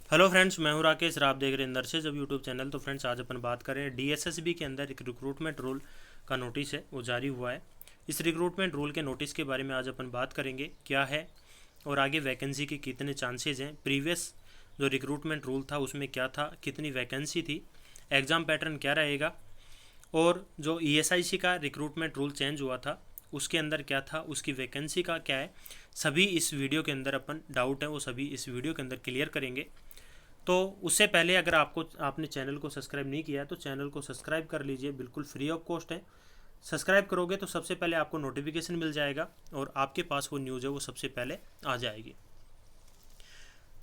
Hello friends, मैं हूं राकेश। आप देख रहे हैं नर्सेज अब यूट्यूब चैनल। तो फ्रेंड्स, आज अपन बात करें डीएसएसबी के अंदर एक रिक्रूटमेंट रूल का नोटिस है, वो जारी हुआ है। इस रिक्रूटमेंट रूल के नोटिस के बारे में आज अपन बात करेंगे, क्या है और आगे वैकेंसी के कितने चांसेज हैं। प्रीवियस जो रिक्रूटमेंट रूल था उसमें क्या था, कितनी वैकेंसी थी, एग्ज़ाम पैटर्न क्या रहेगा, और जो ईएसआईसी का रिक्रूटमेंट रूल चेंज हुआ था उसके अंदर क्या था, उसकी वैकेंसी का क्या है, सभी इस वीडियो के अंदर अपन डाउट है वो सभी इस वीडियो के अंदर क्लियर करेंगे। तो उससे पहले अगर आपने चैनल को सब्सक्राइब नहीं किया है तो चैनल को सब्सक्राइब कर लीजिए, बिल्कुल फ्री ऑफ कॉस्ट है। सब्सक्राइब करोगे तो सबसे पहले आपको नोटिफिकेशन मिल जाएगा और आपके पास वो न्यूज़ है वो सबसे पहले आ जाएगी।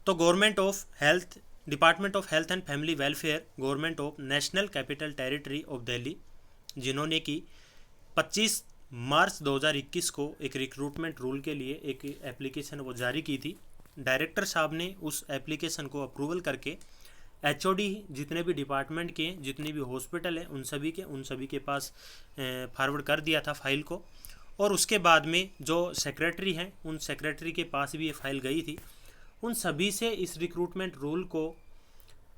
तो government of health, department of health and family welfare, government of national capital territory of Delhi, जिन्होंने कि 25 मार्च 2021 को एक रिक्रूटमेंट रूल के लिए एक एप्लीकेशन वो जारी की थी। डायरेक्टर साहब ने उस एप्लीकेशन को अप्रूवल करके एचओडी जितने भी डिपार्टमेंट के, जितने भी हॉस्पिटल हैं, उन सभी के पास फॉरवर्ड कर दिया था फाइल को। और उसके बाद में जो सेक्रेटरी हैं उन सेक्रेटरी के पास भी ये फाइल गई थी। उन सभी से इस रिक्रूटमेंट रूल को,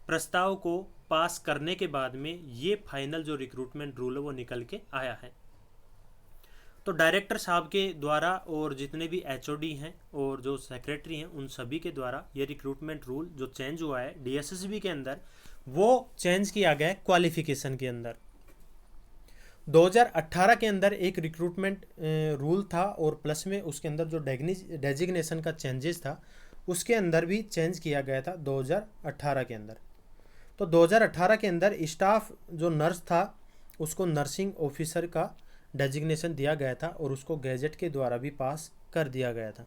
प्रस्ताव को पास करने के बाद में ये फाइनल जो रिक्रूटमेंट रूल है वो निकल के आया है। तो डायरेक्टर साहब के द्वारा और जितने भी एचओडी हैं और जो सेक्रेटरी हैं उन सभी के द्वारा ये रिक्रूटमेंट रूल जो चेंज हुआ है डीएसएसबी के अंदर, वो चेंज किया गया है क्वालिफिकेशन के अंदर। 2018 के अंदर एक रिक्रूटमेंट रूल था और प्लस में उसके अंदर जो डेजिग्नेशन का चेंजेस था उसके अंदर भी चेंज किया गया था 2018 के अंदर। तो 2018 के अंदर स्टाफ जो नर्स था उसको नर्सिंग ऑफिसर का डेजिग्नेशन दिया गया था और उसको गैजेट के द्वारा भी पास कर दिया गया था।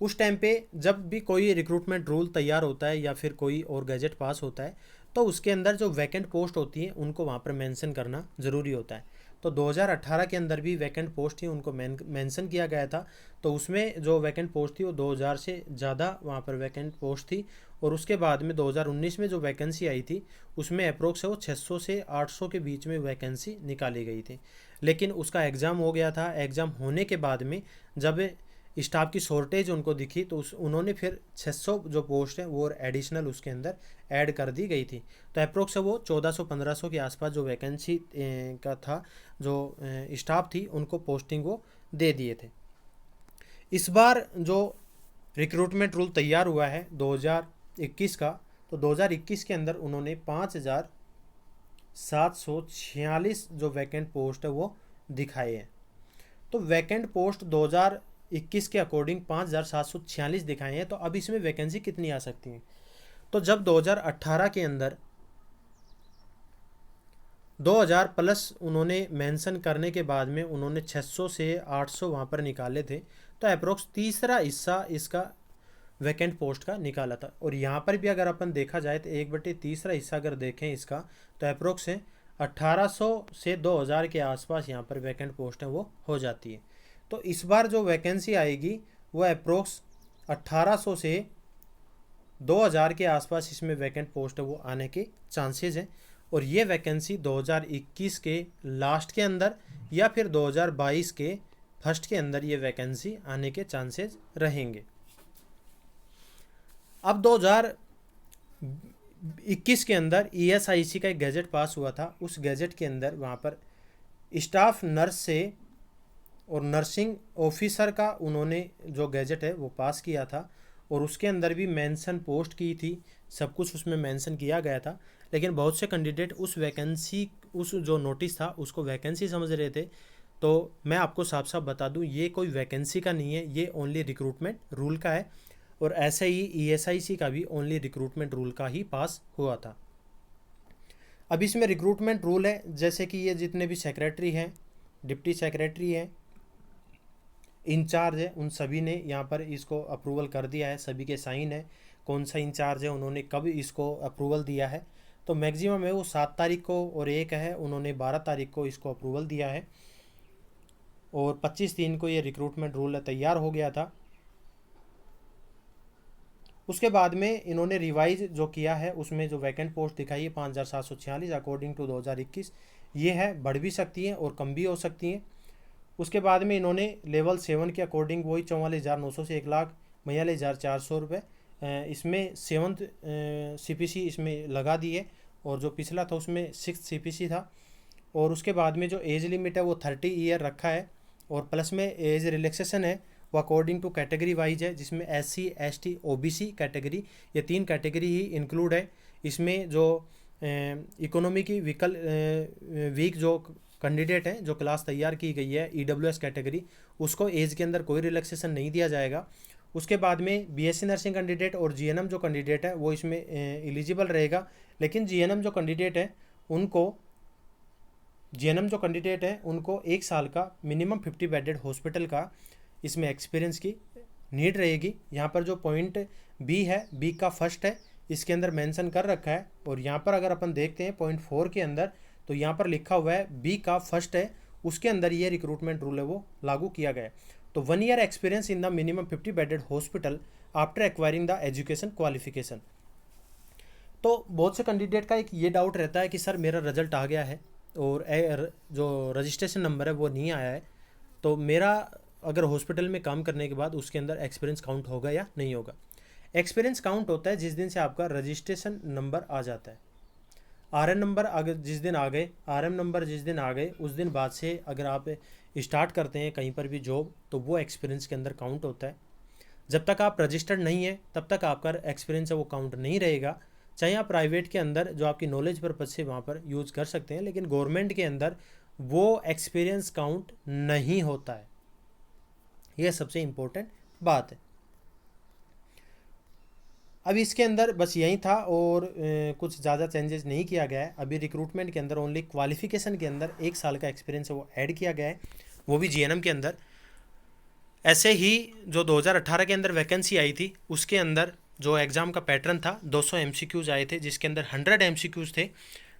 उस टाइम पे जब भी कोई रिक्रूटमेंट रूल तैयार होता है या फिर कोई और गैजेट पास होता है तो उसके अंदर जो वैकेंट पोस्ट होती है उनको वहाँ पर मेंशन करना ज़रूरी होता है। तो 2018 के अंदर भी वैकेंट पोस्ट थी, उनको मेंशन किया गया था। तो उसमें जो वैकेंट पोस्ट थी वो 2000 से ज़्यादा वहाँ पर वैकेंट पोस्ट थी। और उसके बाद में 2019 में जो वैकेंसी आई थी उसमें अप्रोक्स वो 600 से 800 के बीच में वैकेंसी निकाली गई थी। लेकिन उसका एग्ज़ाम हो गया था। एग्ज़ाम होने के बाद में जब स्टाफ की शॉर्टेज उनको दिखी तो उन्होंने फिर 600 जो पोस्ट है वो एडिशनल उसके अंदर ऐड कर दी गई थी। तो अप्रोक्स वो 1400-1500 के आसपास जो वैकेंसी का था, जो स्टाफ थी उनको पोस्टिंग वो दे दिए थे। इस बार जो रिक्रूटमेंट रूल तैयार हुआ है 2021 का, तो 2021 के अंदर उन्होंने 5746 जो वैकेंट पोस्ट है वो दिखाए हैं। तो वैकेंट पोस्ट 2021 के अकॉर्डिंग 5746 दिखाए हैं। तो अब इसमें वैकेंसी कितनी आ सकती है, तो जब 2018 के अंदर 2000 प्लस उन्होंने मेंशन करने के बाद में उन्होंने 600 से 800 वहाँ पर निकाले थे, तो अप्रोक्स तीसरा हिस्सा इसका वैकेंट पोस्ट का निकाला था। और यहाँ पर भी अगर अपन देखा जाए तो 1/3 हिस्सा अगर देखें इसका, तो अप्रोक्स है 1800 से 2000 के आसपास यहाँ पर वैकेंट पोस्ट है वो हो जाती है। तो इस बार जो वैकेंसी आएगी वो अप्रोक्स 1800 से 2000 के आसपास इसमें वैकेंट पोस्ट है वो आने के चांसेस हैं। और ये वैकेंसी 2021 के लास्ट के अंदर या फिर 2022 के फर्स्ट के अंदर ये वैकेंसी आने के चांसेस रहेंगे। अब 2021 के अंदर ईएसआईसी का एक गैजेट पास हुआ था। उस गैजेट के अंदर वहाँ पर स्टाफ नर्स से और नर्सिंग ऑफिसर का उन्होंने जो गैजेट है वो पास किया था और उसके अंदर भी मेंशन पोस्ट की थी, सब कुछ उसमें मेंशन किया गया था। लेकिन बहुत से कैंडिडेट उस वैकेंसी, उस जो नोटिस था उसको वैकेंसी समझ रहे थे। तो मैं आपको साफ साफ बता दूं, ये कोई वैकेंसी का नहीं है, ये ओनली रिक्रूटमेंट रूल का है। और ऐसे ही ईएसआईसी का भी ओनली रिक्रूटमेंट रूल का ही पास हुआ था। अब इसमें रिक्रूटमेंट रूल है, जैसे कि ये जितने भी सेक्रेटरी हैं, डिप्टी सेक्रेटरी हैं, इंचार्ज है, उन सभी ने यहाँ पर इसको अप्रूवल कर दिया है, सभी के साइन है। कौन सा इंचार्ज है, उन्होंने कब इसको अप्रूवल दिया है, तो मैक्सिमम है वो 7 तारीख को, और एक है उन्होंने 12 तारीख को इसको अप्रूवल दिया है। और 25 दिन को ये रिक्रूटमेंट रूल तैयार हो गया था। उसके बाद में इन्होंने रिवाइज जो किया है उसमें जो वैकेंट पोस्ट दिखाई है 5746 अकॉर्डिंग टू 2021, ये है, बढ़ भी सकती हैं और कम भी हो सकती हैं। उसके बाद में इन्होंने लेवल 7 के अकॉर्डिंग वही 44,900 से 1,42,400 रुपये इसमें 7th CPC इसमें लगा दी है, और जो पिछला था उसमें 6th CPC था। और उसके बाद में जो एज लिमिट है वो 30 ईयर रखा है, और प्लस में एज रिलैक्सेशन है वो अकॉर्डिंग टू कैटेगरी वाइज है, जिसमें SC ST OBC कैटेगरी, ये 3 कैटेगरी ही इंक्लूड है। इसमें जो इकोनॉमी की वीक जो कैंडिडेट हैं, जो क्लास तैयार की गई है EWS कैटेगरी, उसको एज के अंदर कोई रिलैक्सेशन नहीं दिया जाएगा। उसके बाद में BSc नर्सिंग कैंडिडेट और GNM जो कैंडिडेट है वो इसमें एलिजिबल रहेगा। लेकिन GNM जो कैंडिडेट है उनको 1 साल का मिनिमम 50 बेडेड हॉस्पिटल का इसमें एक्सपीरियंस की नीड रहेगी। यहाँ पर जो पॉइंट बी है, बी का फर्स्ट है, इसके अंदर मेंशन कर रखा है। और यहाँ पर अगर अपन देखते हैं पॉइंट 4 के अंदर, तो यहाँ पर लिखा हुआ है बी का फर्स्ट है, उसके अंदर ये रिक्रूटमेंट रूल है वो लागू किया गया है। तो 1 year experience in the minimum 50 bedded hospital after acquiring the education qualification. तो बहुत से कैंडिडेट का एक ये डाउट रहता है कि सर मेरा रिजल्ट आ गया है और जो रजिस्ट्रेशन नंबर है वो नहीं आया है, तो मेरा अगर हॉस्पिटल में काम करने के बाद उसके अंदर एक्सपीरियंस काउंट होगा या नहीं होगा। एक्सपीरियंस काउंट होता है जिस दिन से आपका रजिस्ट्रेशन नंबर आ जाता है। RM नंबर अगर जिस दिन आ गए, RM नंबर जिस दिन आ गए, उस दिन बाद से अगर आप स्टार्ट करते हैं कहीं पर भी जॉब, तो वो एक्सपीरियंस के अंदर काउंट होता है। जब तक आप रजिस्टर्ड नहीं है तब तक आपका एक्सपीरियंस है वो काउंट नहीं रहेगा। चाहे आप प्राइवेट के अंदर जो आपकी नॉलेज पर्पज से वहाँ पर यूज़ कर सकते हैं, लेकिन गवर्नमेंट के अंदर वो एक्सपीरियंस काउंट नहीं होता है। यह सबसे इम्पोर्टेंट बात है। अब इसके अंदर बस यही था, और कुछ ज़्यादा चेंजेस नहीं किया गया है। अभी रिक्रूटमेंट के अंदर ओनली क्वालिफिकेशन के अंदर 1 साल का एक्सपीरियंस है वो ऐड किया गया है, वो भी GNM के अंदर। ऐसे ही जो 2018 के अंदर वैकेंसी आई थी, उसके अंदर जो एग्ज़ाम का पैटर्न था 200 MCQs आए थे, जिसके अंदर 100 MCQs थे,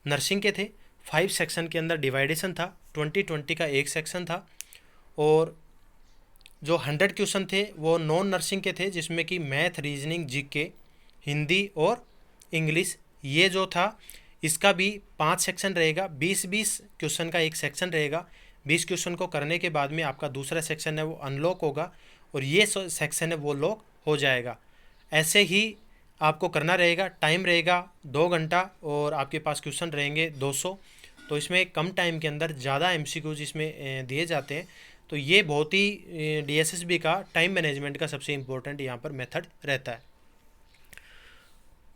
नर्सिंग के थे। 5 सेक्शन के अंदर डिवाइडेशन था, 20 का एक सेक्शन था। और जो 100 क्वेश्चन थे वो नॉन नर्सिंग के थे, जिसमें कि मैथ, रीजनिंग, GK, हिंदी और इंग्लिश, ये जो था इसका भी 5 सेक्शन रहेगा। 20-20 क्वेश्चन का एक सेक्शन रहेगा। 20 क्वेश्चन को करने के बाद में आपका दूसरा सेक्शन है वो अनलॉक होगा, और ये सेक्शन है वो लॉक हो जाएगा। ऐसे ही आपको करना रहेगा। टाइम रहेगा 2 घंटा, और आपके पास क्वेश्चन रहेंगे 200। तो इसमें कम टाइम के अंदर ज़्यादा MCQs इसमें दिए जाते हैं। तो ये बहुत ही DSSB का टाइम मैनेजमेंट का सबसे इम्पोर्टेंट यहाँ पर मेथड रहता है।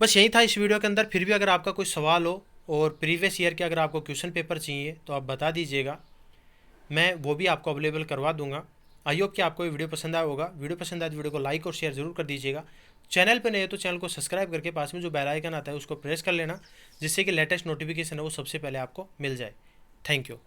बस यही था इस वीडियो के अंदर। फिर भी अगर आपका कोई सवाल हो और प्रीवियस ईयर के अगर आपको क्वेश्चन पेपर चाहिए तो आप बता दीजिएगा, मैं वो भी आपको अवेलेबल करवा दूंगा। आई होप कि आपको ये वीडियो पसंद आया होगा। वीडियो पसंद आए तो वीडियो को लाइक और शेयर जरूर कर दीजिएगा। चैनल पे नए हो तो चैनल को सब्सक्राइब करके पास में जो बेल आइकन आता है उसको प्रेस कर लेना, जिससे कि लेटेस्ट नोटिफिकेशन है वो सबसे पहले आपको मिल जाए। Thank you.